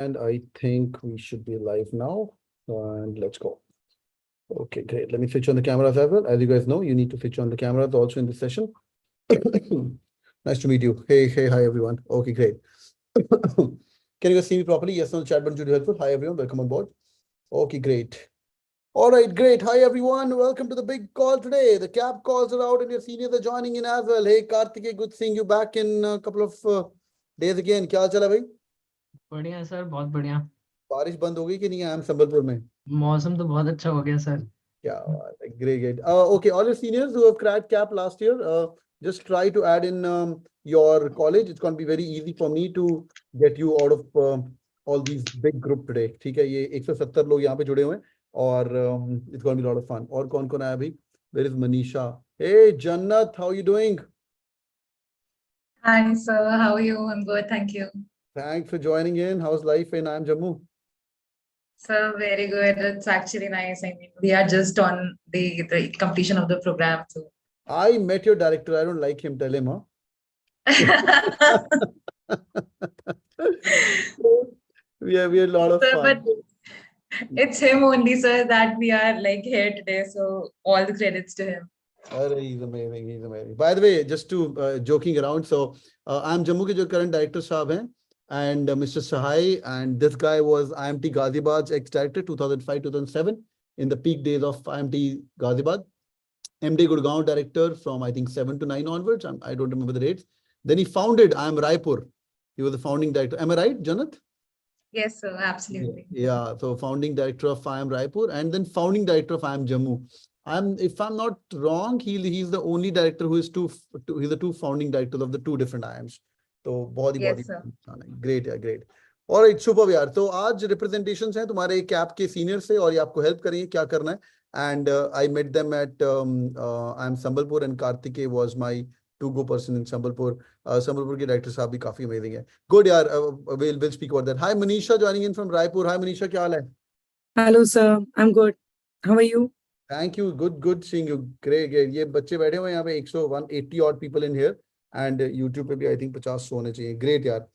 And I think we should be live now. And let's go. Okay, great. Let me switch on the cameras as well. As you guys know, you need to switch on the cameras also in this session. Nice to meet you. Hey, hi everyone. Okay, great. Can you guys see me properly? Yes, no, the chat button should be helpful. Hi everyone, welcome on board. Okay, great. All right, great. Hi everyone. Welcome to the big call today. The cap calls are out and your seniors are joining in as well. Hey, Kartikeya, good seeing you back in a couple of days again. क्या हाल चाल है भाई? बढ़िया sir, बहुत बढ़िया। बारिश बंद हो गई कि नहीं? I'm संबलपुर में. मौसम तो बहुत अच्छा हो गया sir. Yeah, great, great. Okay, all your seniors who have cracked cap last year, just try to add in your college. It's going to be very easy for me to get you out of all these big group today. ठीक है, ये 170 लोग यहाँ पे जुड़े हुए हैं और it's going to be a lot of fun. और कौन आया भाई? Where is Manisha? Hey, Jannat, how are you doing? Hi, sir. How are you? I'm good, thank you. Thanks for joining in. How's life in IIM Jammu? Sir, very good. It's actually nice. I mean, we are just on the completion of the program. So. I met your director. I don't like him. Tell him, huh? we had a lot of Sir, fun. but it's him only, sir, that we are like here today. So all the credits to him. He's amazing. He's amazing. By the way, just to joking around. So IIM Jammu ke jo current director saab hain, and Mr. Sahai, and this guy was IMT Ghaziabad's ex-director 2005-2007 in the peak days of IMT Ghaziabad. MD Gurgaon director from I think 7 to 9 onwards. I don't remember the dates. Then he founded IIM Raipur. He was the founding director. Am I right, Jannat? Yes, sir. Absolutely. Yeah. So founding director of IIM Raipur and then founding director of IIM Jammu. If I'm not wrong, he's the only director who is he's the two founding directors of the two different IIMs. So बहुत ही Yes, sir. great, yeah, great. All right, superb यार. तो आज representations हैं तुम्हारे cap के senior से और ये आपको help करेंगे क्या करना है. And I met them at IIM Sambalpur and Kartikeya was my to-go person in Sambalpur. Sambalpur के director साहब भी काफी amazing है. Good यार. We'll speak about that. Hi Manisha joining in from Raipur. Hi Manisha, क्या हाल है? Hello sir, I'm good. How are you? Thank you. Good seeing you. Great. ये बच्चे बैठे हुए हैं यहाँ पे 180 odd people in here and YouTube पे भी I think 50 होने चाहिए. Great यार.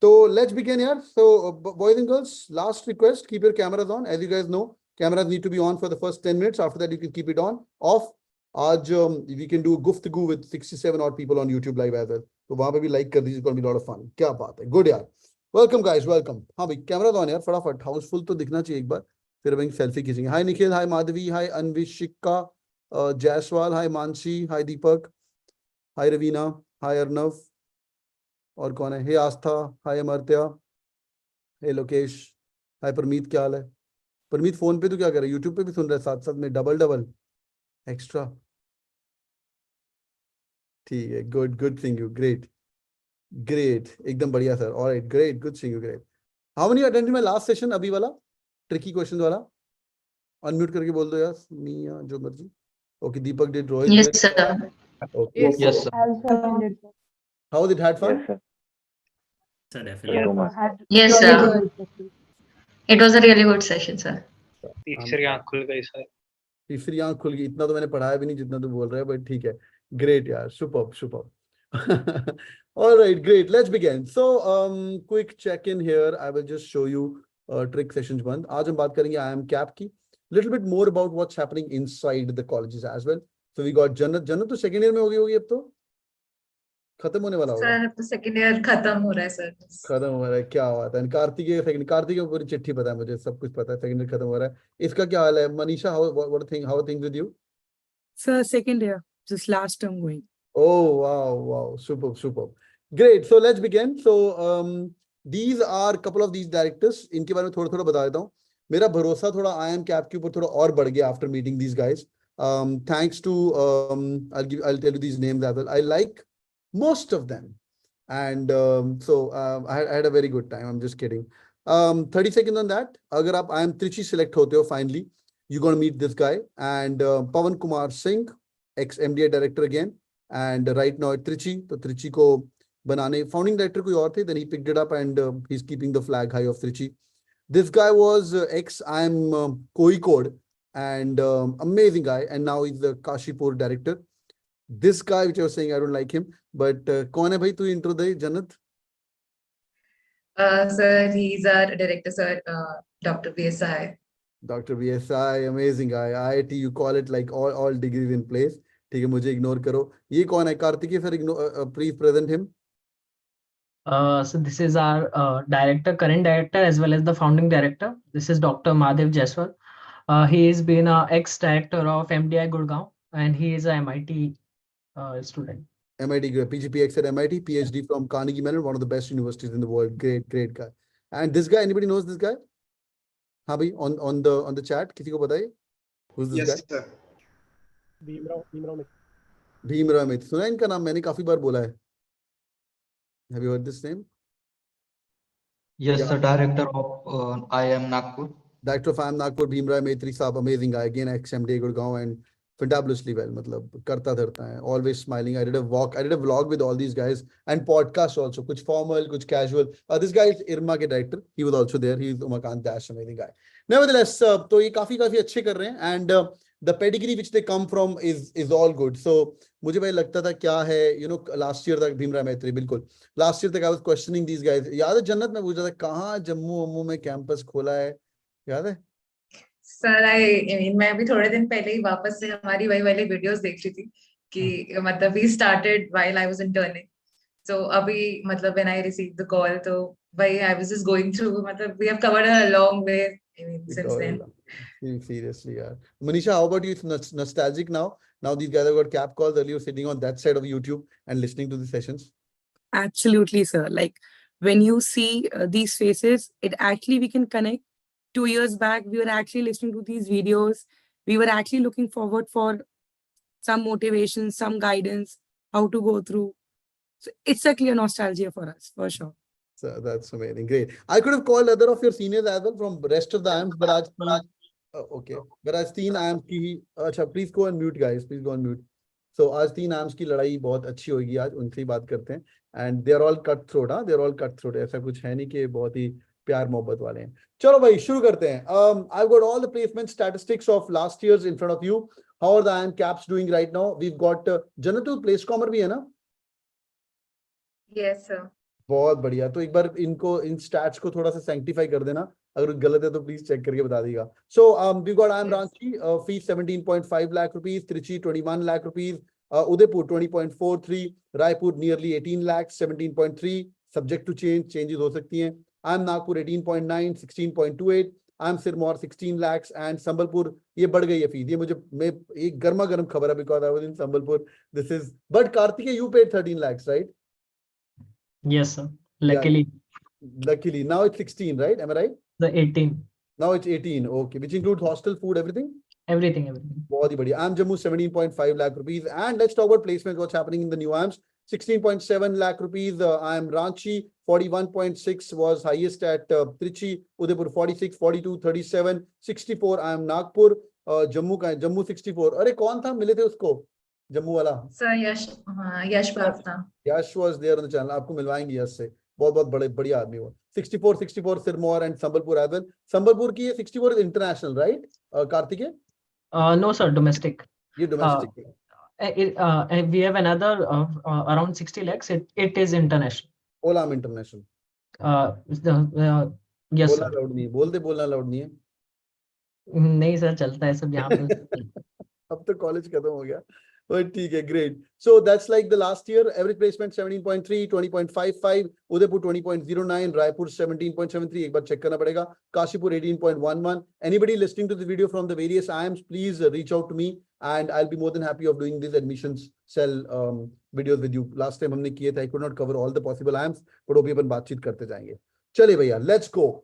So let's begin here. So boys and girls, last request, keep your cameras on. As you guys know, cameras need to be on for the first 10 minutes. After that, you can keep it on. Off. आज we can do guftagoo with 67 odd people on YouTube live as well. तो वहाँ पे भी like कर दीजिए. It's going to be a lot of fun. क्या बात है. Good यार. Welcome guys. Welcome. हाँ भाई cameras on यार. फटाफट हाउसफुल तो दिखना चाहिए एक बार. फिर अब सेल्फी खींचेंगे. हाय निखिल, हाय माधवी, हाय अन्विशिका, जायसवाल, हाय मानसी, हाय दीपक, हाय रवीना, हाय अर्नव, और कौन है? हे आस्था, हाय अमर्त्या, हे लोकेश, हाय परमीत, क्या हाल है? परमीत फोन पे तो क्या कर रहा है? यूट्यूब पे भी सुन रहा है साथ साथ में डबल एक्स्ट्रा. ठीक है. Good seeing you. ग्रेट एकदम बढ़िया sir. Alright, great, good seeing you. Great. How many attended my last session? अभी वाला ट्रिकी क्वेश्चन वाला अनम्यूट करके बोल दो यार. मिया जो मर्जी. Okay, Deepak did. Rohit Yes, sir. Okay. Yes, sir. How was it? Had fun? Yes, sir. Sir, Thank you definitely. so much. Yes, sir. It was a really good session, sir. तीसरी आँख खुल गई सर. तीसरी आंख खुल गई. इतना तो मैंने पढ़ाया भी नहीं जितना तू बोल रहा है, बट ठीक है. ग्रेट यार. Superb. All right, great. Let's begin. So, quick check-in here. I will just show you trick sessions बंद. आज हम बात करेंगे IIM cap की. Little bit more about what's happening inside the colleges as well. So we got Jannat. Jannat तो second year में होगी अब तो खत्म होने वाला होगा. Sir, तो second year खत्म हो रहा है sir. खत्म हो रहा है. क्या बात है. कार्तिकेय सेकंड. कार्तिकेय पूरी चिट्ठी पता है मुझे. सब कुछ पता है. सेकंड ईयर खत्म हो रहा है. इसका क्या हाल है? Manisha, how are things with you? Sir, second year, just last term going. Oh, wow. Superb. Great. So let's begin. So these are couple of these directors. इनके बारे में थोड़ा बता देता हूँ. मेरा भरोसा थोड़ा IIM cap के ऊपर थोड़ा और बढ़ गया after meeting these guys. Thanks to I'll tell you these names as well. I like most of them. And so I had a very good time. I'm just kidding. 30 seconds on that. अगर आप IIM Trichy select होते हो, finally, you're going to meet this guy. And Pawan Kumar Singh, ex-MDA director again. And right now at Trichy. तो Trichy को बनाने founding director कोई और थे. Then he picked it up and he's keeping the flag high of Trichy. This guy was ex-IIM Kozhikode and amazing guy. And now he's the Kashipur director. This guy, which I was saying, I don't like him. But कौन है भाई? तू intro दे, जन्नत. Sir, he's our director, sir, Dr. VSI. Dr. VSI, amazing guy. IIT, you call it like all degrees in place. ठीक है, मुझे ignore करो. ये कौन है? Kartikeya sir, please present him. So this is our current director, as well as the founding director. This is Dr. Madhav Jaiswal. He has been an ex-director of MDI Gurgaon, and he is a MIT student. MIT, PGPX at MIT, PhD from Carnegie Mellon, one of the best universities in the world. Great guy. And this guy, anybody knows this guy? हाँ भाई, on the chat, किसी को पता है? Who's this guy? Yes, sir. Bhimrao मित्र. सुना है इनका नाम? मैंने काफी बार बोला है. Have you heard this name? Yes, Yeah. sir, director of IIM Nagpur. Director of IIM Nagpur, Bhimrao Maitri Saab, amazing guy. Again, ex-MD Gurgaon and fantabulously well. मतलब करता धरता है. Always smiling. I did a vlog with all these guys and podcast also. कुछ formal, कुछ casual. This guy is IRMA के director. He was also there. He is Umakant Dash, amazing guy. Nevertheless, तो ये काफी अच्छे कर रहे हैं. And the pedigree which they come from is all good. So मुझे भाई लगता था क्या है, last year तक भीमराव मैत्री, बिल्कुल. Last year तक I was questioning these guys. याद है जन्नत में पूछा था कहाँ जम्मू में कैंपस खोला है, याद है? सर मैं भी थोड़े दिन पहले ही वापस से हमारी वही वाली वीडियोस देख रही थी कि मतलब we started while I was interning. So अभी मतलब when I received the call, तो वही I was just going through, मतलब we have covered a long way since then. Seriously, yeah. Manisha, how about you? It's nostalgic now. Now these guys have got cap calls. Earlier sitting on that side of YouTube and listening to the sessions. Absolutely, sir. Like when you see these faces, it actually we can connect. 2 years back, we were actually listening to these videos. We were actually looking forward for some motivation, some guidance, how to go through. So it's a clear nostalgia for us, for sure. So that's amazing. Great. I could have called other of your seniors as well from rest of the IIMs, but okay. But आज 3 IIMs की, अच्छा, please go on mute, guys. Please go on mute. So आज 3 IIMs की लड़ाई बहुत अच्छी होगी आज, उनसे ही बात करते हैं. And they are all cutthroat, हाँ? They are all cutthroat. ऐसा कुछ है नहीं कि बहुत ही प्यार मोहब्बत वाले हैं. चलो भाई शुरू करते हैं. I've got all the placement statistics of last year's in front of you. How are the IIM caps doing right now? We've got Jannat place commer भी है ना? Yes, sir. बहुत बढ़िया. तो एक बार इन स्टैट्स को थोड़ा सा सैंक्टिफाई कर देना. अगर गलत है तो प्लीज चेक करके बता दीजिएगा. So we've got IIM Ranchi, fees 17.5 lakh rupees, Trichy 21 lakh rupees, Udaipur 20.43, Raipur nearly 18 lakhs, 17.3, subject to changes हो सकती हैं. IIM Nagpur 18.9, 16.28, IIM Sirmaur 16 lakhs and Sambalpur ये बढ़ गई है फीस. ये मैं एक गर्मा गर्म खबर है because I was in Sambalpur. This is, but Kartikeya, you paid 13 lakhs, right? Yes, sir. Luckily, Luckily, now it's 16, right? Am I right? the 18. Now it's 18. Okay, which includes hostel, food, everything. Everything. बहुत ही बढ़िया. IIM Jammu 17.5 lakh rupees. And let's talk about placements. What's happening in the new IIMs? 16.7 lakh rupees. IIM Ranchi 41.6 was highest at Trichy. Udaipur 46, 42, 37, 64. IIM Nagpur. Jammu 64. अरे कौन था? मिले थे उसको? जम्मू वाला. Sir, यश प्रार्थना. Yash was there on the channel. आपको मिलवाएंगे यश से. बहुत बढ़िया आदमी वो. 64 Sirmaur and Sambalpur as well. Sambalpur की 64 is international, right? Kartikeya? No, sir, domestic. ये domestic. We have another around 60 lakhs. It is international. Ola I'm international. Yes, बोलना sir. allowed नहीं है. बोलना allowed नहीं है. नहीं सर, चलता है सब यहाँ पे. अब तो कॉलेज खत्म हो गया. But ठीक है, great. So that's like the last year. Average placement 17.3, 20.55, Udaipur 20.09, Raipur 17.73. एक बार check करना पड़ेगा. Kashipur 18.11. Anybody listening to the video from the various IIMs, please reach out to me and I'll be more than happy of doing these admissions cell videos with you. Last time हमने किए थे. I could not cover all the possible IIMs, but वो भी अपन बातचीत करते जाएंगे. चलिए भैया, let's go.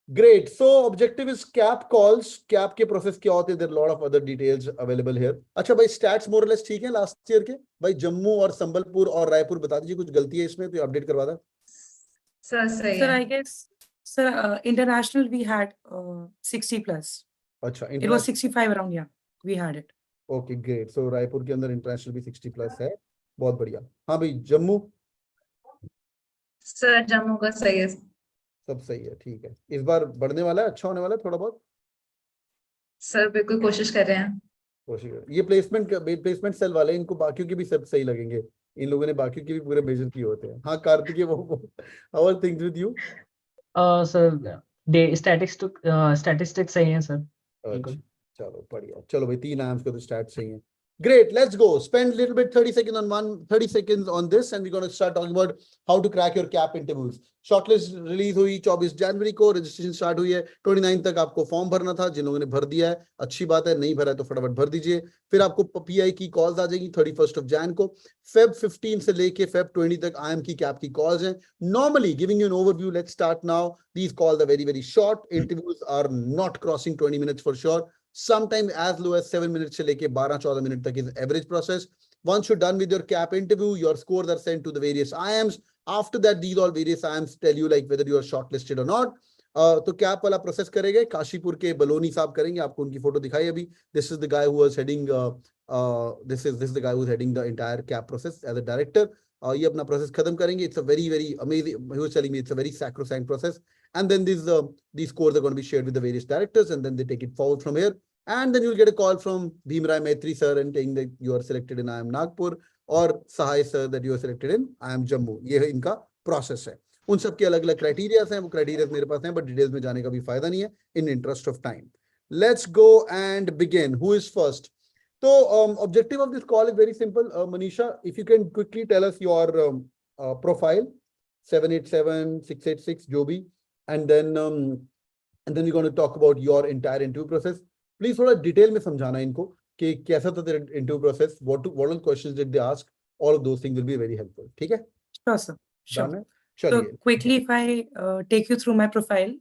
Great. So objective is cap calls. Cap के process क्या होते हैं? There are a lot of other details available here. अच्छा भाई, stats more or less ठीक है last year के? भाई जम्मू और संबलपुर और रायपुर बता दीजिए, कुछ गलती है इसमें तो अपडेट करवा दे. Sir, Sir, I guess, sir, international we had 60 plus. अच्छा, It was 65 around, yeah. We had it. Okay, great. So Raipur के अंदर इंटरनेशनल भी 60 प्लस है. बहुत बढ़िया. हाँ भाई, जम्मू sir, जम्मू का सही है. सब सही है. ठीक है. इस बार बढ़ने वाला है, अच्छा होने वाला है थोड़ा बहुत. सर बिल्कुल कोशिश कर रहे हैं. कोशिश कर. ये प्लेसमेंट सेल वाले, इनको बाकियों के भी सब सही लगेंगे. इन लोगों ने बाकियों के भी पूरे मेजर किए होते हैं. हाँ कार्तिकेय, वो how are things with you? Sir day statistics सही है सर। अच्छा, चलो बढ़िया, चलो भाई 3 IIMs के तो स्टार्ट सही है। Great, let's go. Spend a little bit 30 seconds on 30 seconds on this, and we're going to start talking about how to crack your CAP interviews. Shortlist release हुई 24 जनवरी को, registration start हुई है 29 तक। आपको फॉर्म भरना था, जिन लोगों ने भर दिया है अच्छी बात है, नहीं भरा है तो फटाफट भर दीजिए। फिर आपको PI की कॉल्स आ जाएगी 31 Jan को। Feb 15 से लेके Feb 20 तक IIM की CAP की कॉल्स हैं। Normally, giving you an overview, let's start now. These calls are very, very short. Interviews are not crossing 20 minutes for sure. Sometimes as low as 7 minutes से लेके 12-14 minutes तक is average process. Once you're done with your CAP interview, your scores are sent to the various IIMs. After that, these all various IIMs tell you like whether you are shortlisted or not. तो CAP वाला process करेंगे काशीपुर के बलोनी साहब करेंगे। आपको उनकी photo दिखाई अभी। This is the guy who was heading this is the guy who's heading the entire CAP process as a director. ये अपना प्रोसेस खत्म करेंगे। It's a very, very amazing, he was telling me it's a very sacrosanct process. And then these scores are going to be shared with the various directors, and then they take it forward from here. And then you'll get a call from Bhimrai Maitri sir and saying that you are selected in IIM Nagpur, or Sahai sir that you are selected in IIM Jammu. ये इनका process है। उन सब के अलग अलग criterias हैं, वो क्राइटेरियाज मेरे पास हैं, बट डिटेल्स में जाने का भी फायदा नहीं है in interest of time. Let's go and begin. Who is first? तो objective of this call is very simple. Manisha, if you can quickly tell us your profile 787 686 जो भी, and then we're going to talk about your entire interview process. Please थोड़ा detail में समझाना इनको कि कैसा था तेरा interview process, what all questions did they ask, all of those things will be very helpful. ठीक है? Sure, sir. Sure. Done है? So चलिए। quickly, if I take you through my profile,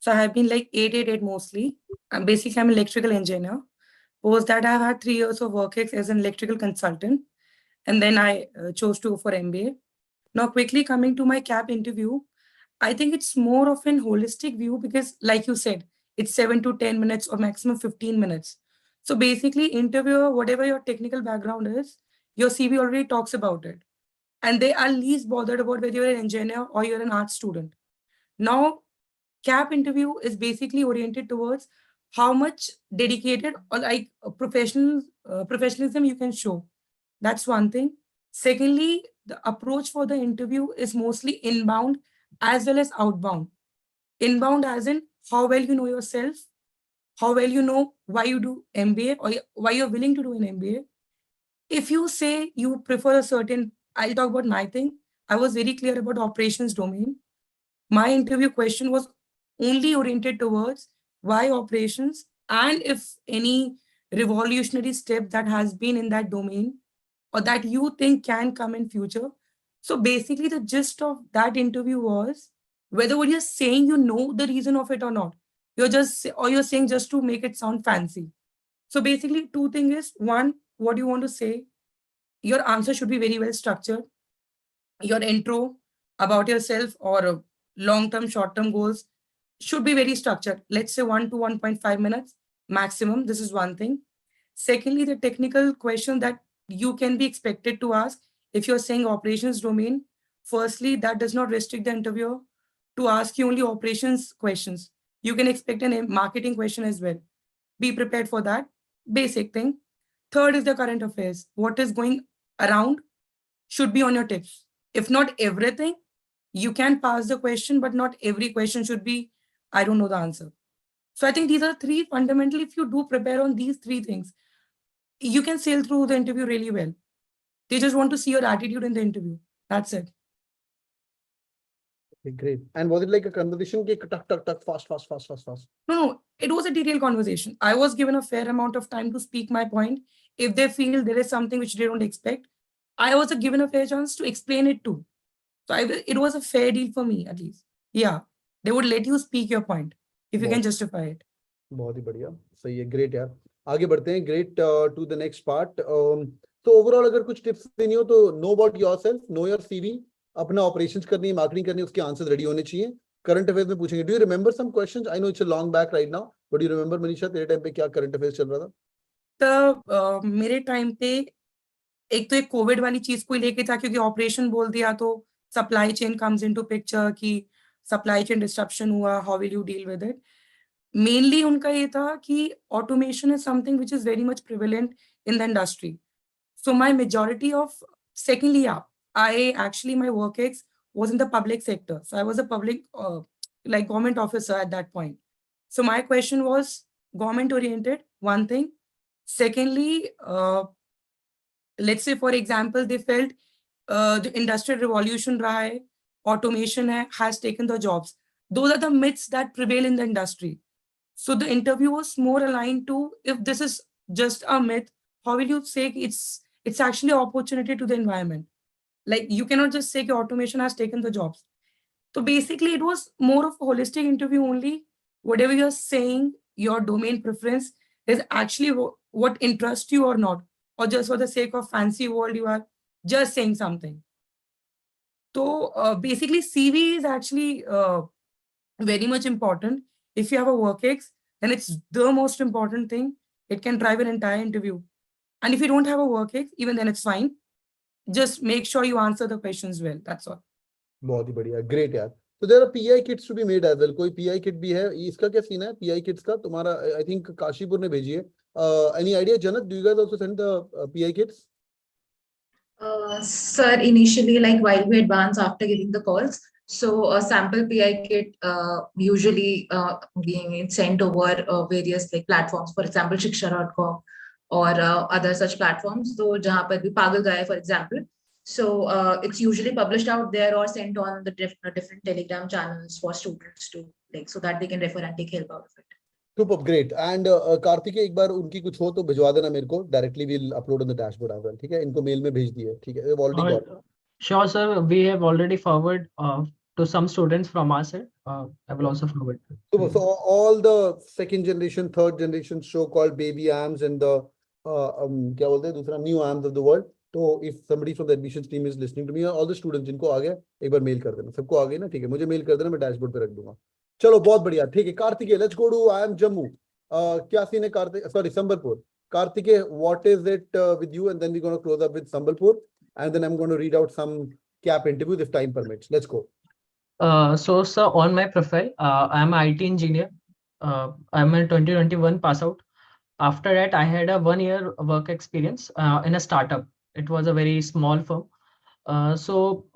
so I have been like 888 mostly. Basically, I'm an electrical engineer. Post that, I have had 3 years of work as an electrical consultant, and then I chose to go for MBA. Now, quickly coming to my CAP interview, I think it's more of an holistic view because, like you said, it's 7 to 10 minutes or maximum 15 minutes. So basically, interviewer, whatever your technical background is, your CV already talks about it. And they are least bothered about whether you're an engineer or you're an art student. Now, CAP interview is basically oriented towards how much dedicated or like professionalism you can show. That's one thing. Secondly, the approach for the interview is mostly inbound as well as outbound. Inbound as in how well you know yourself, how well you know why you do MBA or why you're willing to do an MBA. If you say you prefer a certain, I'll talk about my thing. I was very clear about operations domain. My interview question was only oriented towards why operations, and if any revolutionary step that has been in that domain or that you think can come in future. So basically the gist of that interview was whether what you're saying, you know the reason of it or not. You're saying just to make it sound fancy. So basically 2 things is, one, what you want to say. Your answer should be very well structured. Your intro about yourself or long-term, short-term goals should be very structured. Let's say 1 to 1.5 minutes maximum. This is one thing. Secondly, the technical question that you can be expected to ask if you're saying operations domain. Firstly, that does not restrict the interviewer to ask you only operations questions. You can expect a marketing question as well. Be prepared for that. Basic thing. Third is the current affairs. What is going around should be on your tips. If not everything, you can pass the question, but not every question should be, I don't know the answer. So I think these are 3 fundamentally. If you do prepare on these 3 things, you can sail through the interview really well. They just want to see your attitude in the interview. That's it. Okay, great. And was it like a conversation? Tuck, fast? No, it was a detailed conversation. I was given a fair amount of time to speak my point. If they feel there is something which they don't expect, I was given a fair chance to explain it too. So it was a fair deal for me, at least. Yeah, they would let you speak your point if you can justify it. बहुत ही बढ़िया, सही है, great यार। आगे बढ़ते हैं, great to the next part. तो overall अगर कुछ टिप्स देनी हो तो know about yourself, know your CV, अपना ऑपरेशंस करनी है, मार्केटिंग करनी है, उसके आंसर्स रेडी होने चाहिए। करंट अफेयर्स में पूछेंगे। Do you remember some questions? I know it's a long back right now, but you remember Manisha तेरे टाइम पे क्या करंट अफेयर्स चल रहा था? तो मेरे टाइम पे एक तो एक कोविड वाली चीज को लेके था, क्योंकि ऑपरेशन बोल दिया तो supply chain comes into picture कि सप्लाई चेन डिस्ट्रप्शन हुआ, how will you deal with it. Mainly उनका ये था कि automation is something which is very much prevalent in the industry. So my majority of, secondly, I actually my work ex was in the public sector. So I was a public like government officer at that point. So my question was government oriented, one thing. Secondly, let's say for example, they felt the industrial revolution raha hai, automation has taken the jobs. Those are the myths that prevail in the industry. So the interview was more aligned to, if this is just a myth, how will you say it's actually an opportunity to the environment? Like you cannot just say automation has taken the jobs. So basically it was more of a holistic interview only. Whatever you're saying, your domain preference is actually what interests you or not, or just for the sake of fancy world, you are just saying something. So basically CV is actually very much important. If you have a work ex, then it's the most important thing. It can drive an entire interview. And if you don't have a work ex, even then it's fine. Just make sure you answer the questions well. That's all. बहुत ही बढ़िया, great यार. So there are PI kits to be made as well. कोई PI kit भी है? इसका क्या scene है PI kits का? तुम्हारा I think काशीपुर ने भेजी है. Any idea, Jannat? Do you guys also send the PI kits? Sir, initially, like while we advance after giving the calls, so a sample PI kit usually being sent over various like platforms, for example, shiksha.com or other such platforms. So, jahan par bhi Pagal Gaya, for example. So it's usually published out there or sent on the different Telegram channels for students to like so that they can refer and take help out of it. Super, great. And Kartikeya, एक बार उनकी कुछ हो तो भिजवा देना मेरे को. Directly we'll upload on the dashboard as well. ठीक है? इनको mail में भेज दिए. ठीक है? They've already got it. Sure, sir. We have already forwarded to some students from our side. I will also forward. So all the second generation, third generation so-called baby IIMs and the क्या बोलते हैं दूसरा new IIMs of the world. तो if somebody from the admissions team is listening to me, all the students जिनको आ गया एक बार mail कर देना. सबको आ गई ना? ठीक है? मुझे mail कर देना, मैं dashboard पे रख दूंगा. चलो बहुत बढ़िया. ठीक है Kartikeya, let's go to IIM Jammu. क्या सीन है Kartikeya? Sorry, Sambalpur. Kartikeya, what is it with you? And then we're going to close up with Sambalpur, and then I'm going to read out some CAP interviews if time permits. Let's go. So sir, on my profile, I'm an IT engineer. I'm a 2021 pass out. After that, I had a 1-year work experience in a startup. It was a very small firm. So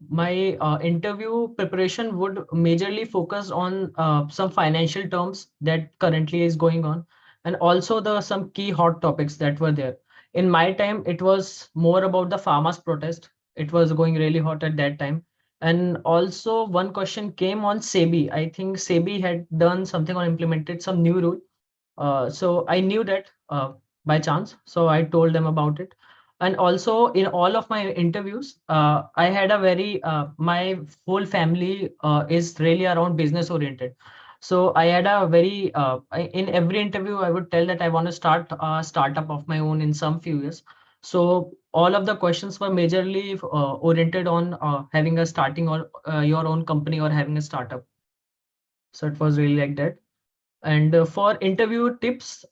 my interview preparation would majorly focus on some financial terms that currently is going on, and also some key hot topics that were there. In my time, it was more about the farmers' protest. It was going really hot at that time. And also one question came on SEBI. I think SEBI had done something or implemented some new rule. So I knew that by chance. So I told them about it. And also in all of my interviews, I had a very, my whole family is really around business oriented. So I had a very, in every interview, I would tell that I want to start a startup of my own in some few years. So all of the questions were majorly oriented on having a starting or your own company or having a startup. So it was really like that. And for interview tips,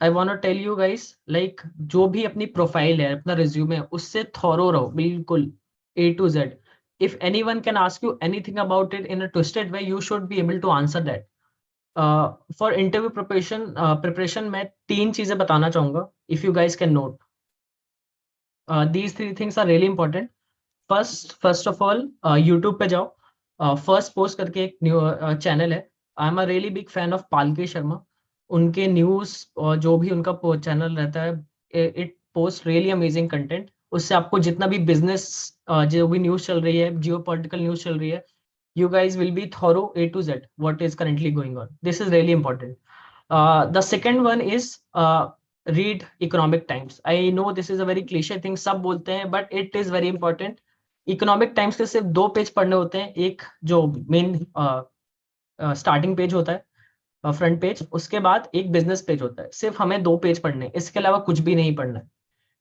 I want to tell you guys, like जो भी अपनी profile है, अपना resume है, उससे thorough रहो, बिल्कुल A to Z. If anyone can ask you anything about it in a twisted way, you should be able to answer that. For interview preparation, मैं 3 चीजें बताना चाहूँगा, if you guys can note. These 3 things are really important. First of all, YouTube पे जाओ. First post करके एक new channel है. I'm a really big fan of पालके शर्मा. उनके न्यूज और जो भी उनका चैनल रहता है, it posts really amazing content. उससे आपको जितना भी बिजनेस जो भी न्यूज चल रही है, जियोपॉलिटिकल न्यूज चल रही है, you guys will be thorough A to Z what is currently going on. This is really important. The second one is read Economic Times. I know this is a very cliche thing, सब बोलते हैं, but it is very important. Economic Times के सिर्फ 2 page पढ़ने होते हैं. एक जो मेन स्टार्टिंग पेज होता है, फ्रंट पेज, उसके बाद एक बिजनेस पेज होता है. सिर्फ हमें 2 पेज पढ़ने, इसके अलावा कुछ भी नहीं पढ़ना है.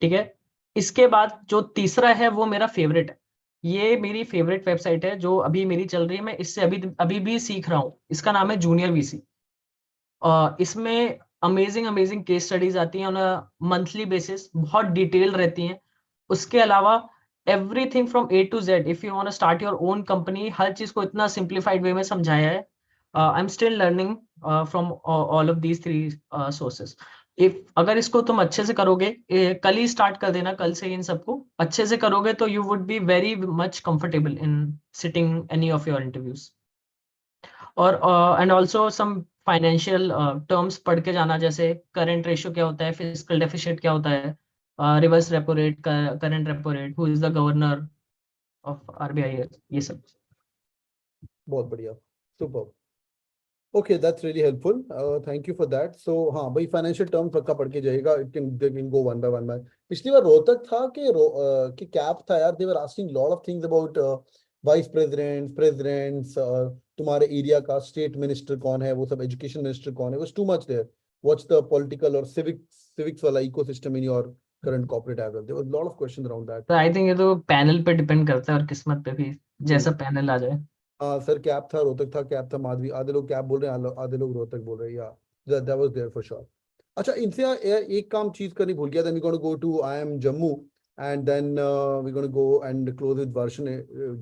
ठीक है. इसके बाद जो तीसरा है वो मेरा फेवरेट है. ये मेरी फेवरेट वेबसाइट है जो अभी मेरी चल रही है. मैं इससे अभी भी सीख रहा हूँ. इसका नाम है जूनियर वीसी. इसमें अमेजिंग केस स्टडीज आती हैं ऑन अ मंथली बेसिस, बहुत डिटेल रहती हैं. उसके अलावा everything from A to Z. If you want to start your own company, हर चीज को इतना सिंप्लीफाइड वे में समझाया है. I am still learning from all of these 3 sources. अगर इसको तुम अच्छे से करोगे, कल ही स्टार्ट कर देना, कल से इन सबको अच्छे से करोगे तो you would be very much comfortable in sitting any of your interviews. और and also some financial terms पढ़ के जाना, जैसे करंट रेशियो क्या होता है, फिजिकल डेफिसिट क्या होता है, reverse repo rate, current repo rate, who is the governor of RBI, ये सब। बहुत बढ़िया, super. Okay, that's really helpful, thank you for that. So हाँ भाई, फाइनेंशियल टर्म पक्का पढ़ के जाएगा, it can go one by one by. पिछली बार रोहतक था कि कैप था यार, they were asking lot of things about vice presidents, तुम्हारे एरिया का स्टेट मिनिस्टर कौन है, वो सब एजुकेशन मिनिस्टर कौन है, was too much there. What's the political और civics वाला ecosystem in your current corporate as well, there was lot of questions around that. तो आई थिंक ये तो पैनल पे डिपेंड करता है और किस्मत पे भी, जैसा पैनल आ जाए। हाँ सर, कैप था, रोहतक था, कैप था माधवी, आधे लोग कैप बोल रहे हैं, आधे लोग रोहतक बोल रहे हैं, या that was there for sure. अच्छा, इनसे एक काम चीज करनी भूल गया, then we gonna go to IIM Jammu and then we gonna go and close with Varshan.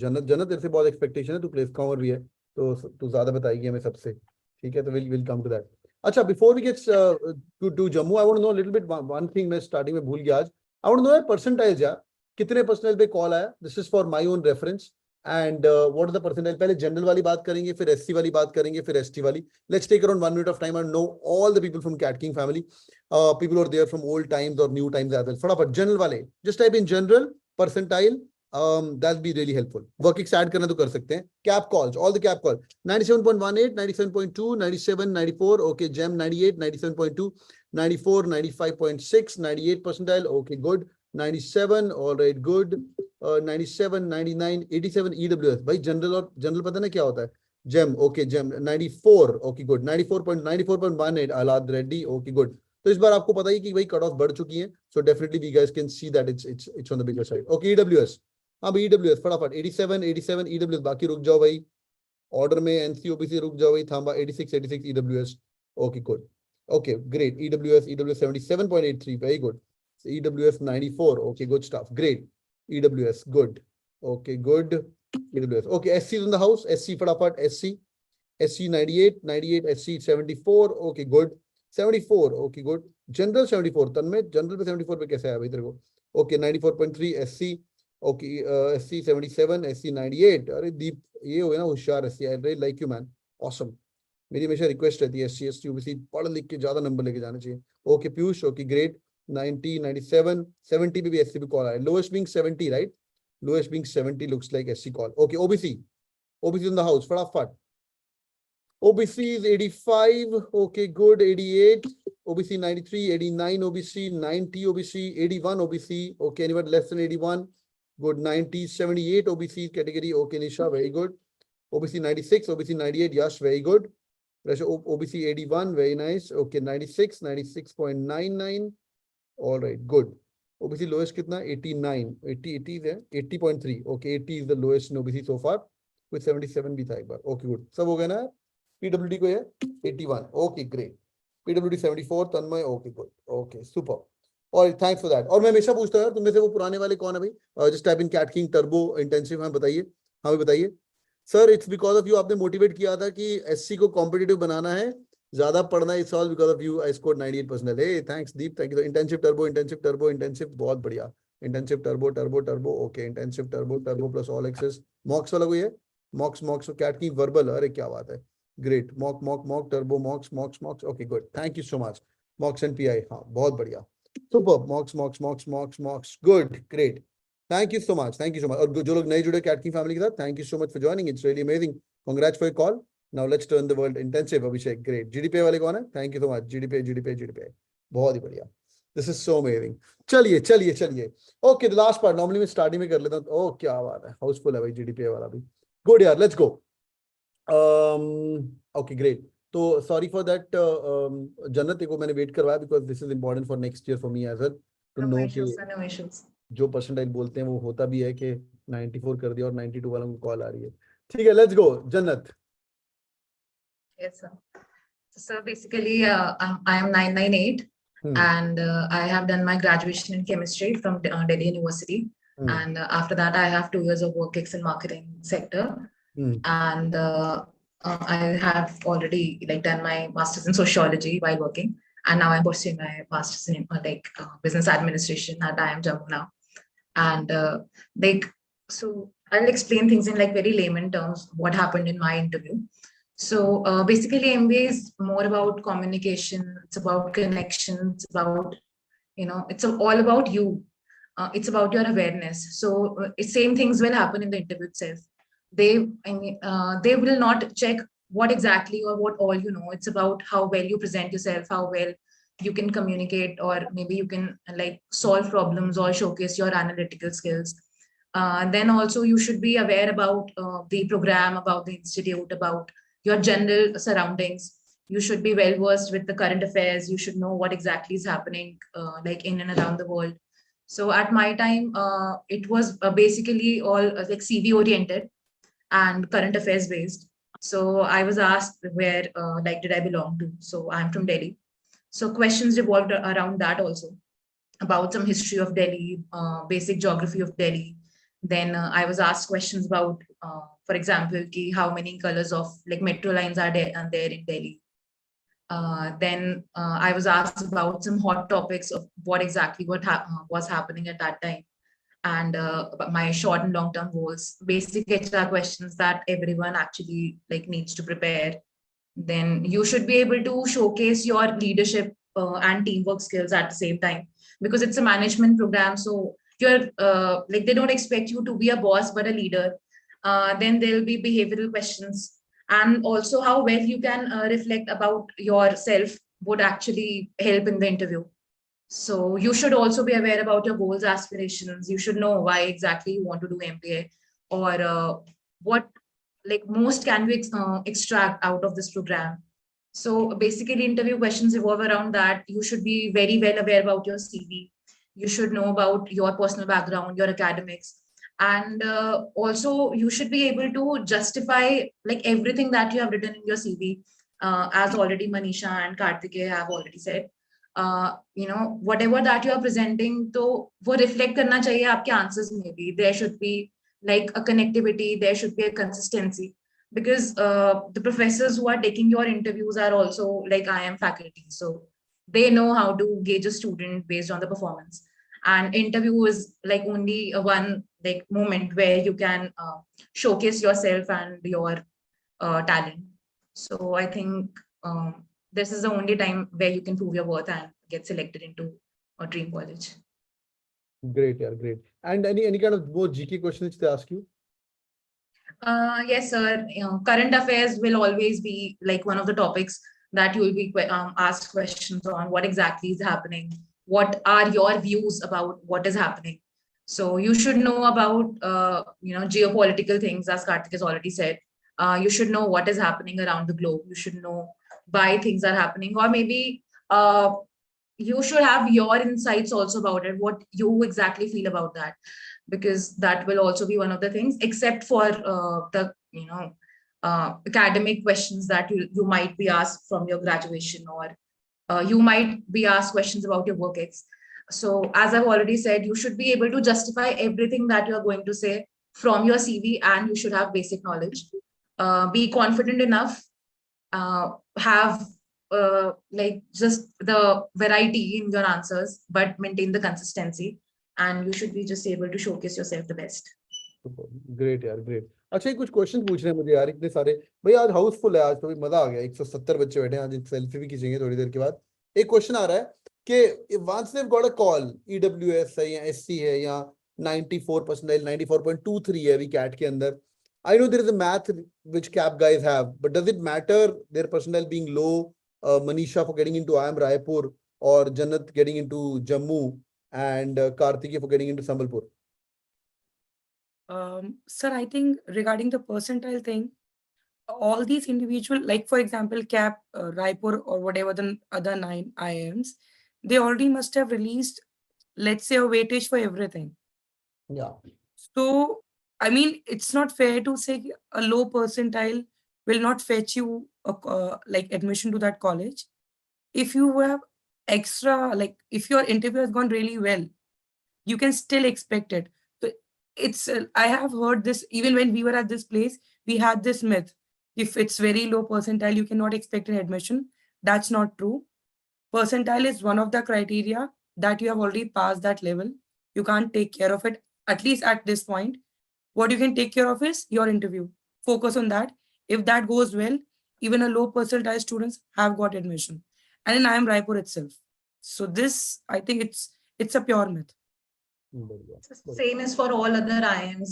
Jannat तेरे से बहुत एक्सपेक्टेशन है, तू प्लेस कवर भी है, तो तू ज्यादा बताएगी हमें सबसे, ठीक है? तो विल कम टू दैट। अच्छा, before we get to Jammu, I want to know little bit one thing, मैं स्टार्टिंग में भूल गया आज। I want to know percentiles यार, कितने परसेंटाइज पे कॉल आया? This is for my own reference. And what is the percentile? पहले जनरल वाली बात करेंगे, फिर एससी वाली बात करेंगे, फिर एसटी वाली। Let's take around 1 minute of time and know all the people from CatKing family, people are there from old times और न्यू टाइम्स एज वेल। फटाफट जनरल वाले, just type in general percentile, that be really helpful. Working ऐड करना तो कर सकते हैं। Cap calls, all the cap call 97.18, 97.2, 97, 94, okay. GEM 98, 97.2, 94, 95.6, 98 percentile, okay, good. 97, all right, good. 97, 99, 87 EWS। भाई जनरल और जनरल पता ना क्या होता है? GEM, okay, GEM 94, okay, good. 94.18 आलाद रेड्डी, ओके, गुड। तो इस बार आपको पता ही कि भाई कट ऑफ बढ़ चुकी है, so definitely we guys can see that it's on the bigger side. Okay, EWS, अब ईडब्ल्यूएस फटाफट 87 ईडब्ल्यूएस, बाकी रुक जाओ भाई, ऑर्डर में एनसीओबीसी रुक जाओ भाई, थांबा 86 EWS, okay, good, okay, great. EWS 77.83, very good. EWS 94, okay, good stuff, great. EWS, good, okay, good. EWS, okay. SC is in the house, SC फटाफट, SC 98, SC 74, okay, good. 74, okay, good. General 74, तन्मय general पे 74 पे कैसे आया भाई तेरे को? Okay, 94.3 SC, okay, SC 77, SC 98। अरे दीप, ये हो गया ना होशियार SC, I really like you man, awesome. मेरी हमेशा रिक्वेस्ट रहती है SC ST OBC पढ़ लिख के ज्यादा नंबर लेके जाने चाहिए। Okay Piyush, okay, great. 90, 97, 70 पे भी SC पे कॉल आया, lowest being 70, right? Lowest being 70 looks like SC call. Okay, OBC in the house, फटाफट। OBC is 85, okay, good. 88, OBC 93, 89, OBC 90, OBC 81, OBC, okay, anyone less than 81, good. 90, 78 OBC category, okay, Nisha, very good. OBC 96, OBC 98, Yash, very good. OBC 81, very nice, okay. 96, 96.99, all right, good. OBC lowest कितना? 89, 80 है, 80.3, okay, 80 is the lowest in OBC so far, with 77 भी था एक बार, okay, good. सब हो गया ना? PWD को है 81, okay, great. PWD 74, तन्मय, okay, good, okay, super. और thanks for that. और मैं हमेशा पूछता हूँ तुम में से वो पुराने वाले कौन है भाई? Just type in CATKing Turbo Intensive, हाँ बताइए, हाँ बताइए। Sir, it's because of you, आपने मोटिवेट किया था कि SC को कॉम्पिटिटिव बनाना है, ज्यादा पढ़ना है, it's all because of you I scored 98%। Hey thanks Deep, thank you. Intensive turbo, बहुत बढ़िया। Intensive turbo, okay. Intensive turbo plus all access. Mocks वाला कोई है? मॉक्स कैट की वर्बल, अरे क्या बात है, great. Mock turbo, मॉक्स, okay, good, thank you so much. मॉक्स and PI, हाँ बहुत बढ़िया, super. मॉक्स, good, great, thank you so much, और जो लोग नए जुड़े कैटकिंग फैमिली के साथ, thank you so much for joining, it's really amazing, congrats for your call. Now let's turn the world intensive. Abhishek, great. GDPI वाले कौन है? Thank you so much. GDPI, बहुत ही बढ़िया, दिस इज सो अमेजिंग। चलिए, okay, the last part normally मैं starting में कर लेता हूँ। ओह क्या बात है, हाउसफुल है भाई GDPI वाला भी, गुड यार, लेट्स गो। Okay, great. तो सॉरी फॉर दैट जन्नत को मैंने वेट करवाया, because this is important for next year for me as well to know कि जो परसेंटाइल बोलते हैं वो होता भी है कि 94 कर दिया और 92 वालों को कॉल आ रही है। ठीक है, लेट्स गो जन्नत। Yes, sir. So basically, I am 998, and I have done my graduation in chemistry from Delhi University, and after that I have 2 years of work ex in marketing sector, and I have already done my masters in sociology while working, and now I'm pursuing my masters in business administration at IIM Jammu now, and so I'll explain things in very layman terms what happened in my interview. So basically, MBA is more about communication. It's about connection. It's about, it's all about you. It's about your awareness. So same things will happen in the interview itself. They will not check what exactly or what all you know. It's about how well you present yourself, how well you can communicate, or maybe you can like solve problems or showcase your analytical skills. Then also you should be aware about the program, about the institute, about your general surroundings. You should be well versed with the current affairs. You should know what exactly is happening like in and around the world. So at my time, it was basically all like CV oriented and current affairs based. So I was asked where like did I belong to? So I'm from Delhi. So questions revolved around that also, about some history of Delhi, basic geography of Delhi. Then I was asked questions about, for example, how many colors of like metro lines are there in Delhi. Then I was asked about some hot topics of what exactly was happening at that time, and about my short and long term goals, basic HR questions that everyone actually like needs to prepare. Then you should be able to showcase your leadership and teamwork skills at the same time, because it's a management program. So you're like they don't expect you to be a boss but a leader. Then there will be behavioral questions, and also how well you can reflect about yourself would actually help in the interview. So you should also be aware about your goals, aspirations. You should know why exactly you want to do MBA, or what like most can we extract out of this program. So basically interview questions revolve around that. You should be very well aware about your CV. You should know about your personal background, your academics, and also you should be able to justify like everything that you have written in your CV, as already Manisha and Kartikeya have already said. Whatever that you are presenting, तो वो reflect करना चाहिए आपके answers में भी. There should be like a connectivity, there should be a consistency, because the professors who are taking your interviews are also like IIM faculty, so they know how to gauge a student based on the performance. And interview is like only one like moment where you can showcase yourself and your talent. So I think this is the only time where you can prove your worth and get selected into a dream college. Great, yeah, great. And any kind of more GK questions they ask you? Yes, sir. Current affairs will always be like one of the topics that you will be asked questions on. What exactly is happening? What are your views about what is happening? So you should know about geopolitical things, as Kartik has already said. You should know what is happening around the globe. You should know why things are happening, or maybe you should have your insights also about it, what you exactly feel about that, because that will also be one of the things, except for the academic questions that you might be asked from your graduation, or you might be asked questions about your work ex. So as I've already said, you should be able to justify everything that you're going to say from your CV, and you should have basic knowledge. Be confident enough, have like just the variety in your answers, but maintain the consistency, and you should be just able to showcase yourself the best. Great यार, great. अच्छा, ये कुछ question पूछ रहे हैं मुझे यार, इतने सारे. भाई आज हाउसफुल है, आज तो मजा आ गया. 170 बच्चे बैठे हैं, आज एक सेल्फी भी खींचेंगे थोड़ी देर के बाद. एक क्वेश्चन आ रहा है कि once they've got a call, EWS है या SC है या 94 percentile, 94.23 है अभी CAT के अंदर. I know there is a math which CAP guys have, but does it matter their percentile being low? Manisha for getting into IIM Raipur, or Jannat getting into Jammu, and Kartikeya for getting into Sambalpur? Sir, I think regarding the percentile thing, all these individual, like for example, CAP, Raipur, or whatever the other 9 IIMs, they already must have released, let's say, a weightage for everything. Yeah. So, I mean, it's not fair to say a low percentile will not fetch you like admission to that college. If you have extra, like if your interview has gone really well, you can still expect it. So it's I have heard this even when we were at this place. We had this myth: if it's very low percentile, you cannot expect an admission. That's not true. Percentile is one of the criteria that you have already passed that level. You can't take care of it, at least at this point. What you can take care of is your interview. Focus on that. If that goes well, even a low percentile students have got admission, and in IIM Raipur itself. So this, I think it's a pure myth. Same as for all other IIMs,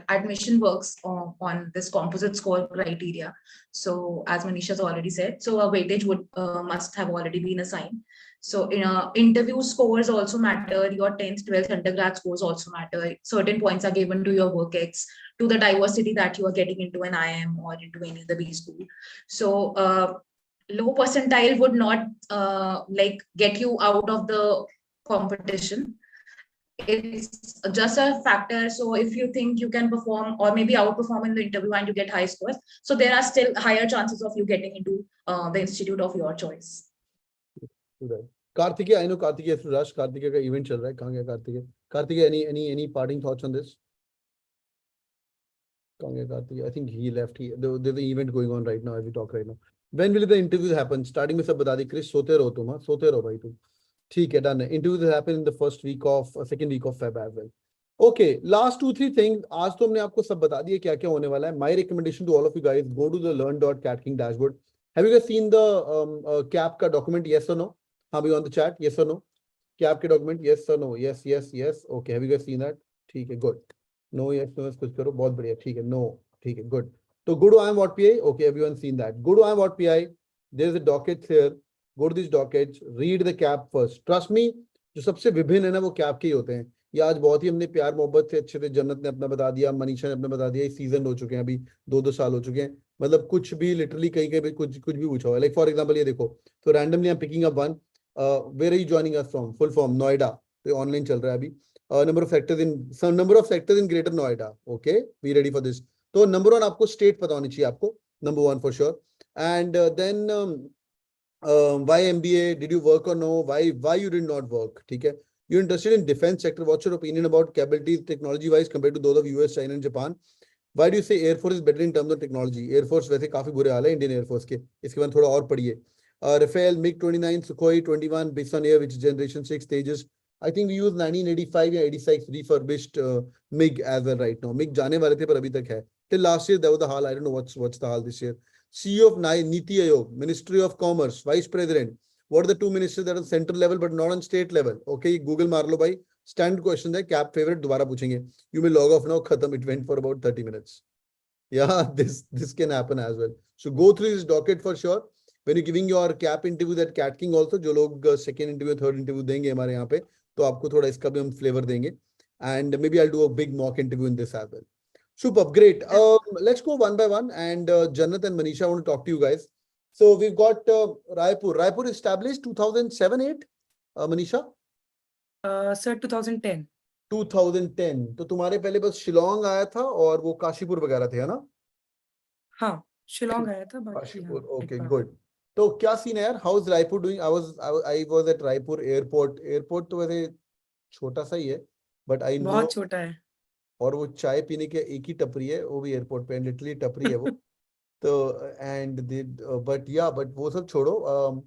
admission works on this composite score criteria. So as Manisha has already said, so a weightage would must have already been assigned. So interview scores also matter, your 10th, 12th undergrad scores also matter. Certain points are given to your work ex, to the diversity that you are getting into an IIM or into any other B school. So low percentile would not like get you out of the competition. It's just a factor. So if you think you can perform or maybe outperform in the interview and you get high scores, so there are still higher chances of you getting into the institute of your choice. Kartikeya, I know Kartikeya is rush. Kartikeya का event चल रहा है. कहाँ गया Kartikeya? Kartikeya, any parting thoughts on this? कहाँ गया Kartikeya? I think he left. There's an event going on right now as we talk right now. When will the interviews happen? Starting में सब बता दी. Chris, सोते रहो तुम, हाँ? सोते रहो भाई तुम. ठीक है, done. Interviews will happen in the second week of Feb as well. Okay, last 2-3 things. आज तो हमने आपको सब बता दिया क्या क्या होने वाला है. My recommendation to all of you guys, go to the learn.catking dashboard. Have you guys seen the CAP का document? Yes or no? हाँ भी on the chat. Yes or no? CAP के document? Yes or no? Yes, yes, yes. Okay, have you guys seen that? ठीक है, good. No, yes, no, कुछ करो. बहुत बढ़िया. ठीक है, no. ठीक है, good. So go to IIM What PI. Okay, everyone seen that. Go to IIM What PI. There's a docket here. Go to these dockets, read the cap first. Trust me, जो सबसे विभिन्न है ना वो cap के ही होते हैं. ये आज बहुत ही हमने प्यार मोहब्बत से अच्छे से जन्नत ने अपना बता दिया, मनीषा ने अपना बता दिया. सीजन हो चुके हैं, अभी 2-2 साल हो चुके हैं. मतलब कुछ भी लिटरली कहीं कहीं कुछ भी पूछा हुआ है. लाइक फॉर एग्जांपल ये देखो, तो randomly I am picking up one. Where are you joining us from? Full form Noida. तो ऑनलाइन चल रहा है अभी. Number of sectors in Greater Noida. Okay, be ready for this. तो नंबर 1 आपको स्टेट पता होनी चाहिए, आपको number 1 for sure. And then why MBA? Did you work or no? Why you did not work? ठीक है. You're interested in defense sector. What's your opinion about capabilities technology wise compared to those of US, China and Japan? Why do you say Air Force is better in terms of technology? Air Force वैसे काफी बुरे हाल है Indian air force के. इसके बाद थोड़ा और पढ़िए. Rafale, MiG-29, Sukhoi 21, based on air, which is generation 6 stages. I think we use 1985 या 86 refurbished MiG as well right now. MiG जाने वाले थे पर अभी तक है. Till last year that was the hal. I don't know what's the hal this year. CEO of Niti Aayog, Ministry of Commerce, Vice President. What are the 2 ministers that are central level but not on state level? Okay, Google मार लो भाई. Standard question है. Cap favorite दोबारा पूछेंगे. You may log off now. खत्म. It went for about 30 minutes. Yeah, this can happen as well. So go through this docket for sure. When you're giving your cap interview at CATKing also, जो लोग second interview, third interview देंगे हमारे यहाँ पे, तो आपको थोड़ा इसका भी हम flavor देंगे. And maybe I'll do a big mock interview in this as well. Super, great. Let's go one by one. And Jannat and Manisha, I want to talk to you guys. So we've got Raipur. Raipur established 2007-8. Manisha? Sir, 2010. 2010. तो तुम्हारे पहले बस शिलोंग आया था और वो काशीपुर वगैरह थे, है ना? हाँ, शिलोंग आया था. काशीपुर. Okay, good. तो क्या सीन है यार? How is Raipur doing? I was at Raipur airport. Airport तो वैसे छोटा सा ही है, but I know बहुत छोटा है. और वो चाय पीने के एक ही टपरी है, वो भी एयरपोर्ट पे, लिटरली टपरी है वो. तो एंड बट वो सब छोड़ो.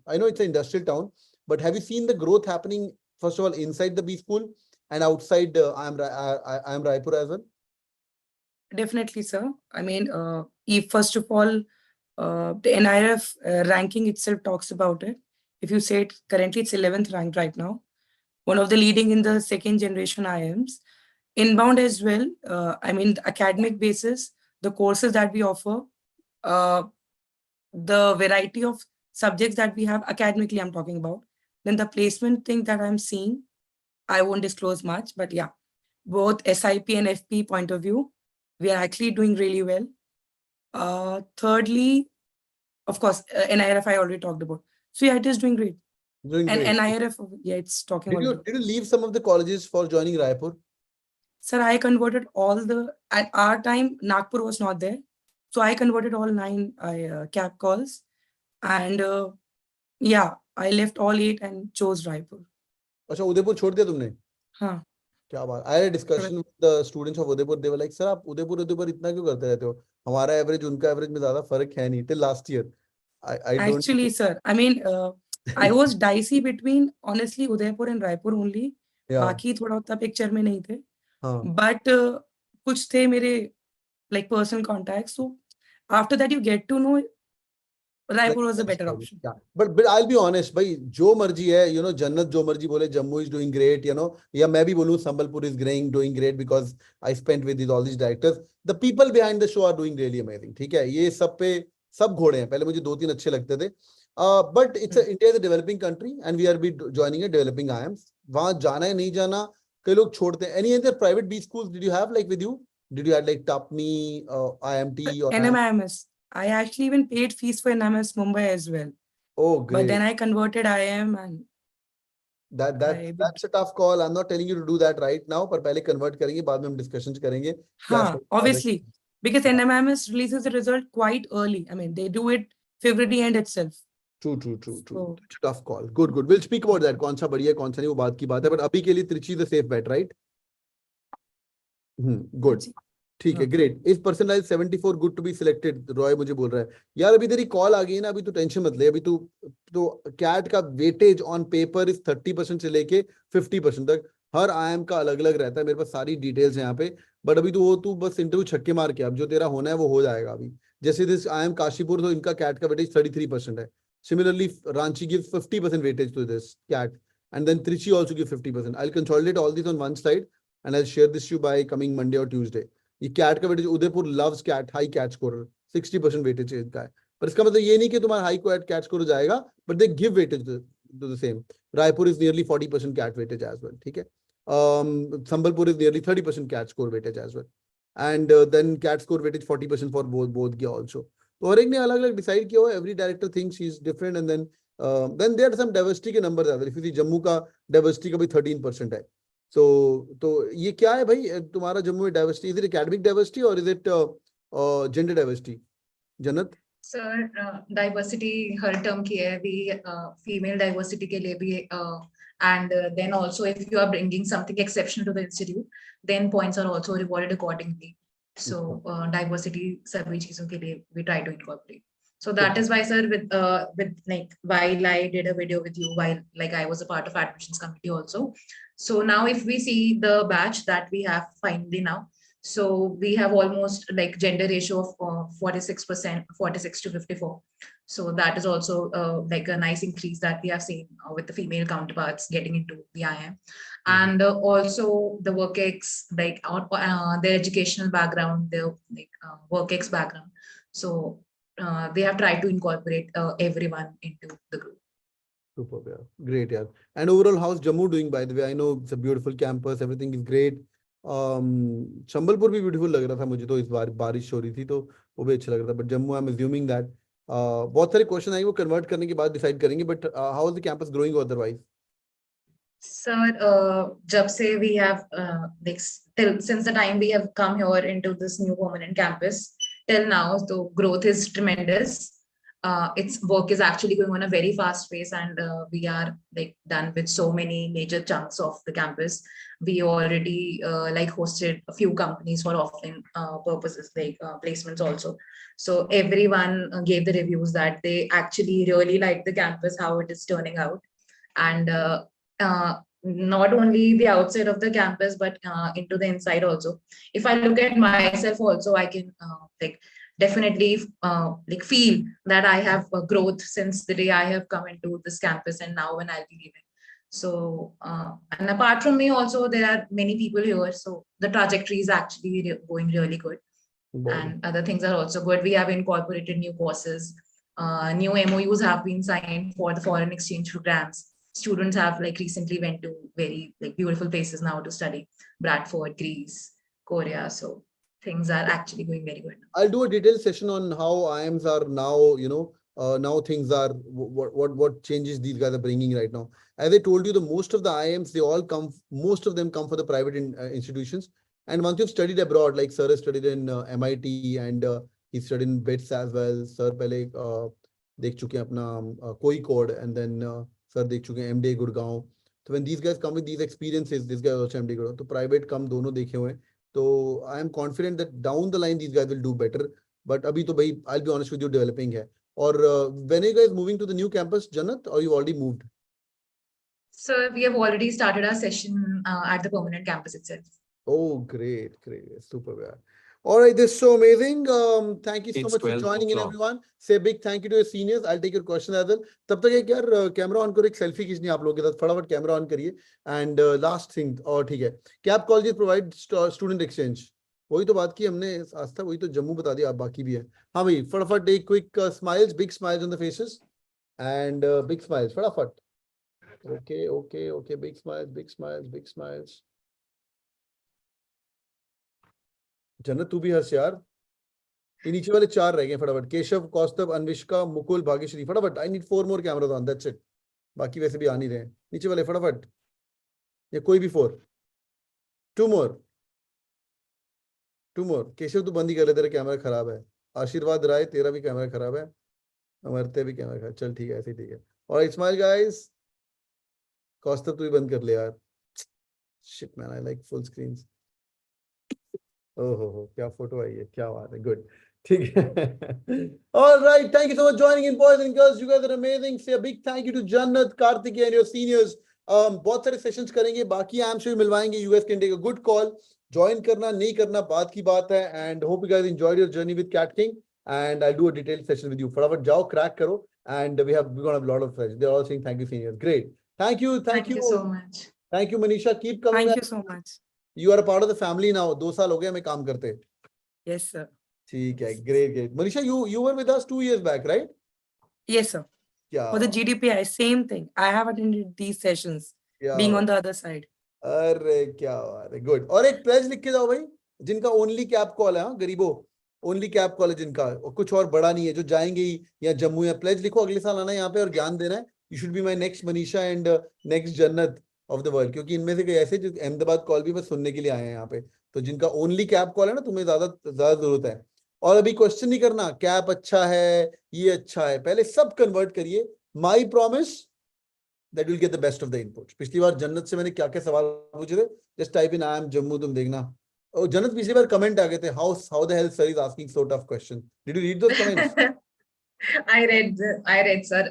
I know it's a industrial town, but have you seen the growth happening first of all inside the B school and outside IIM Raipur as well? Definitely, sir. I mean, if first of all, the NIRF ranking itself talks about it. If you say it, currently it's 11th ranked right now. One of the leading in the second generation IIMs. Inbound as well. I mean, the academic basis, the courses that we offer, the variety of subjects that we have academically, I'm talking about. Then the placement thing that I'm seeing, I won't disclose much, but yeah, both SIP and FP point of view, we are actually doing really well. Thirdly, of course, NIRF I already talked about. So yeah, it is doing great. Doing And great. NIRF, yeah, it's talking about. Did you leave some of the colleges for joining Raipur? Sir, I converted at our time, Nagpur was not there. So I converted all 9 CAP calls. And yeah, I left all 8 and chose Raipur. अच्छा, उदयपुर छोड़ दिया तुमने? हाँ. क्या बात. I had a discussion with the students of Udaipur. They were like, sir, आप उदयपुर इतना क्यों करते रहते हो? हमारा एवरेज उनका एवरेज में ज्यादा फर्क है नहीं. Till last year. I don't. Actually, sir, I mean, I was dicey between, honestly, Udaipur and Raipur only. Yeah. बाकी थोड़ा उतना पिक्चर में नहीं थे. हाँ. But कुछ थे मेरे like personal contacts. So after that, you get to know Raipur was a better option. Yeah, but I'll be honest, भाई जो मर्जी है, you know, जन्नत जो मर्जी बोले, Jammu is doing great, you know, या मैं भी बोलूँ Sambalpur is doing great because I spent with all these directors. The people behind the show are doing really amazing. ठीक है, ये सब पे सब घोड़े हैं. पहले मुझे 2-3 अच्छे लगते थे. But India is a developing country and we are joining a developing IIMs. वहाँ जाना है नहीं जाना, कई लोग छोड़ते हैं. Any other private B schools did you have like with you? Did you have like Tapni, IMT or NMIMS. I actually even paid fees for NMIMS Mumbai as well. Oh, But great. then I converted IIM and that's a tough call. I'm not telling you to do that right now, पर पहले convert करेंगे, बाद में हम discussions करेंगे. obviously, because NMIMS releases the result quite early. I mean, they do it February end itself. True. So- It's a tough call. Good. We'll speak about that. कौन सा बढ़िया है, कौन सा नहीं, वो बात की बात है. But अभी के लिए Trichy is a safe bet, right? Good. ठीक है, great. If percentile 74 good to be selected, Roy मुझे बोल रहा है. यार अभी तेरी कॉल आ गई है ना, अभी तू टेंशन मत ले. अभी तू तो कैट का वेटेज ऑन पेपर इस 30% से लेके 50% तक. हर IIM का अलग अलग रहता है. मेरे पास सारी डिटेल्स हैं यहाँ पे. बट अभी तू बस इंटरव्यू छक्के मार के, अब जो तेरा होना है वो हो जाएगा. अभी जैसे दिस IIM काशीपुर, तो इनका कैट का वेटेज 33% है. Similarly, Ranchi gives 50% weightage to this CAT, and then Trichy also gives 50%. I'll consolidate all these on one slide, and I'll share this to you by coming Monday or Tuesday. ये CAT का weightage, Udaipur loves CAT, high CAT scorer, 60% weightage है इनका है. पर इसका मतलब ये नहीं कि तुम्हारा high CAT score जाएगा, but they give weightage to the same. Raipur is nearly 40% CAT weightage as well. ठीक है. Sambalpur is nearly 30% CAT score weightage as well, and then CAT score weightage 40% for both गया also. तो हर एक ने अलग अलग decide किया हुआ. Every director thinks he is different, and then there are some diversity के नंबर्स आते हैं. इफ यू सी जम्मू का डाइवर्सिटी का भी 13% है. तो ये क्या है भाई तुम्हारा जम्मू में diversity? Is it academic diversity और इज इट जेंडर डाइवर्सिटी? जन्नत सर, डाइवर्सिटी हर टर्म की है. वी फीमेल डाइवर्सिटी के लिए भी, and then also if you are bringing something exceptional to the institute, then points are also rewarded accordingly. So diversity सभी चीजों के लिए we try to incorporate. So that is why, sir, with like while I did a video with you, while like I was a part of admissions committee also. So now if we see the batch that we have finally now, so we have almost like gender ratio of 46%, 46 to 54. So that is also like a nice increase that we have seen with the female counterparts getting into the IIM. And also the work ex, like their educational background, their like work ex background. So they have tried to incorporate everyone into the group. Super, yeah. Great, yeah. And overall, how's Jammu doing, by the way? I know it's a beautiful campus, everything is great. Sambalpur भी beautiful लग रहा था मुझे, तो इस बार बारिश हो रही थी तो वो भी अच्छा लग रहा था. But Jammu I am assuming that बहुत सारे क्वेश्चन आएंगे, वो कन्वर्ट करने के बाद डिसाइड करेंगे. But how is the campus growing otherwise? Sir, जब से we have since the time we have come here into this new permanent campus till now, the growth is tremendous. Its work is actually going on a very fast pace, and we are like done with so many major chunks of the campus. We already like hosted a few companies for offline purposes, like placements also. So everyone gave the reviews that they actually really like the campus, how it is turning out. And not only the outside of the campus, but into the inside also. If I look at myself also, I can like definitely like feel that I have growth since the day I have come into this campus and now when I'll be leaving. So and apart from me also, there are many people here. So the trajectory is actually going really good. And other things are also good. We have incorporated new courses. New MOUs have been signed for the foreign exchange programs. Students have like recently went to very like beautiful places now to study. Bradford, Greece, Korea. So things are actually going very good. I'll do a detailed session on how IIMs are now, you know, now things are, what changes these guys are bringing right now. As I told you, the most of the IIMs, they all come, most of them come for the private institutions. And once you've studied abroad, like Sir has studied in MIT and he studied in BITS as well. Sir पहले देख चुके हैं अपना कोई code, and then Sir देख चुके हैं MDA Gurgaon. So when these guys come with these experiences, this guy also MDA Gurgaon. तो private कम दोनों देखे हुए हैं. So I am confident that down the line these guys will do better. But अभी तो भाई, I'll be honest with you, developing है. Or when are you guys moving to the new campus, Jannat, or you already moved? So we have already started our session at the permanent campus itself. Oh, great, super. Yeah. All right, this is so amazing. Thank you so It's much for 12 joining in, o'clock. everyone. Say a big thank you to your seniors. I'll take your question as well. तब तक एक यार camera on करो, एक selfie खींचनी है आप लोगों के साथ, फटाफट कैमरा ऑन करिए. एंड लास्ट थिंग, और ठीक है, cap colleges provide student exchange. वही तो बात की हमने आज तक, वही तो जम्मू बता दिया, आप बाकी भी है. हाँ भाई, फटाफट एक quick smiles, big smiles on the faces and big smiles फटाफट. Okay okay okay, big smiles, big smiles, big smiles. Jannat तू भी हंस यार. ये नीचे वाले 4 रह गए, फटाफट. केशव, कौस्तभ, अन्विष्का, मुकुल, भाग्यश्री, फटाफट. I need 4 more cameras on, that's it. बाकी वैसे भी आ नहीं रहे. नीचे वाले फटाफट, या कोई भी 4. 2 मोर, 2 मोर. केशव तू बंद ही कर ले, तेरा कैमरा खराब है. आशीर्वाद राय, तेरा भी कैमरा खराब है. अमरते भी कैमरा खराब. चल ठीक है, ऐसे ही ठीक है. और स्माइल गाइस. कौस्तभ तू भी बंद कर ले यार. Shit man, I like full screens. ओहो, क्या फोटो आई है, क्या बात है. गुड, ठीक है. All right, thank you so much joining in, boys and girls. You guys are amazing. Say a big thank you to Jannat, Kartikeya and your seniors. बहुत सारे सेशंस करेंगे, बाकी IIMs से भी मिलवाएंगे. You guys can take a good call. Join करना नहीं करना बात की बात है. And hope you guys enjoyed your journey with CATKing. And I'll do a detailed session with you. फटाफट जाओ, crack करो. And we're gonna have a lot of friends. They're all saying thank you, seniors. Great. Thank you, thank you so much. Thank you, Manisha. Keep coming. Thank you so much. You are a part of the family now. 2 साल हो गए हमें काम करते. Yes, sir. ठीक है, great, great. Manisha, you were with us 2 years back, right? Yes, sir. क्या For the GDPI, same thing. I have attended these sessions, क्या being on the other side. अरे क्या बात है. गुड. और एक प्लेज लिख के जाओ भाई, जिनका ओनली कैप कॉल है. गरीबो, ओनली कैप कॉल है जिनका, और कुछ और बड़ा नहीं है, जो जाएंगे ही या जम्मू. या प्लेज लिखो, अगले साल आना यहाँ पे और ज्ञान देना है. You should be my next Manisha and next जन्नत ऑफ द वर्ल्ड. क्योंकि इनमें से कोई ऐसे जो अहमदाबाद कॉल भी बस सुनने के लिए आए हैं यहाँ पे. तो जिनका ओनली कैप कॉल है ना, तुम्हें ज्यादा जरूरत है. और अभी क्वेश्चन नहीं करना कैप अच्छा है, ये अच्छा है, पहले सब कन्वर्ट करिए. My promise that you'll get the best of the inputs. पिछली बार जन्नत से मैंने क्या क्या सवाल पूछे थे, just type in IIM Jammu, तुम देखना. और जन्नत पिछली बार कमेंट आ गए थे, how the hell sir is asking so tough question. Did you read those comments? I read, sir.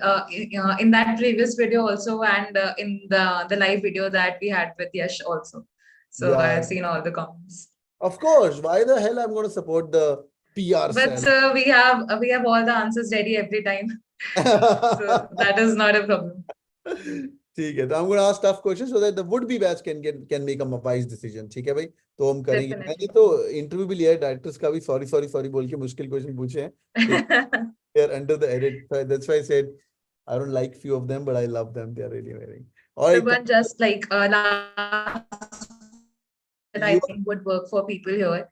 In that previous video also, and in the live video that we had with Yash also. So Yeah. I have seen all the comments. Of course. Why the hell I'm going to support the PR But cell? we have all the answers ready every time. So that is not a problem. ठीक है, तो I'm going to ask tough questions so that the would be batch can make a wise decision. ठीक है भाई, तो हम करेंगे. Definitely. मैंने तो इंटरव्यू भी लिया है, डायरेक्टर्स का भी सॉरी बोल के मुश्किल क्वेश्चन पूछे हैं. They are under the edit. That's why I said I don't like few of them, but I love them. They are really amazing. All right. But just like last that I think would work for people here,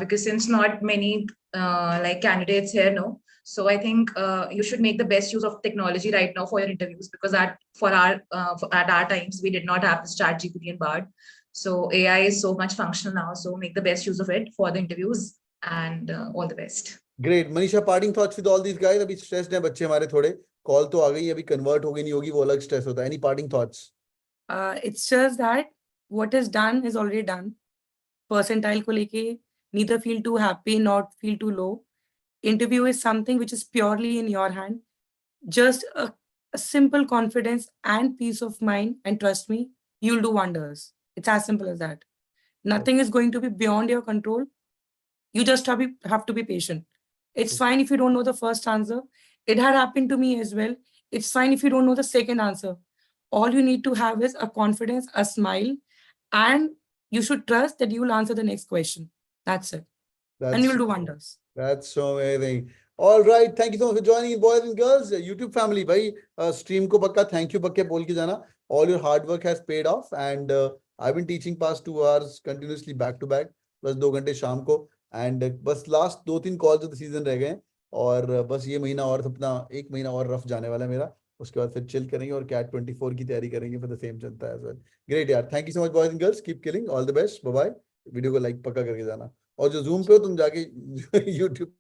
because since not many like candidates here know, so I think you should make the best use of technology right now for your interviews, because at our times we did not have this ChatGPT and Bard. So AI is so much functional now. So make the best use of it for the interviews, and all the best. Great. Manisha, parting thoughts with all these guys. अभी stressed हैं बच्चे हमारे थोड़े. Call तो आ गई, अभी convert होगी नहीं होगी वो अलग stress होता है. Any parting thoughts? It's just that what is done is already done. Percentile को लेके neither feel too happy, not feel too low. Interview is something which is purely in your hand. Just a simple confidence and peace of mind, and trust me, you'll do wonders. It's as simple as that. Nothing is going to be beyond your control. You just have to be patient. It's fine if you don't know the first answer. It had happened to me as well. It's fine if you don't know the second answer. All you need to have is a confidence, a smile, and you should trust that you will answer the next question. That's it. And you'll do wonders. That's so amazing. All right. Thank you so much for joining in, boys and girls. YouTube family, bhai, stream ko pakka thank you pakke bol ke jana. All your hard work has paid off, and I've been teaching past 2 hours continuously back to back, plus 2 घंटे शाम को. And बस last 2-3 calls of the season रह गए, और बस ये महीना और अपना 1 महीना और रफ जाने वाला है मेरा. उसके बाद फिर चिल करेंगे और CAT 24 की तैयारी करेंगे for the same Janata as well. Great यार. Thank you so much, boys and girls. Keep killing. All the best. Bye bye. Video को लाइक पक्का करके जाना. और जो Zoom पे हो तुम जाके YouTube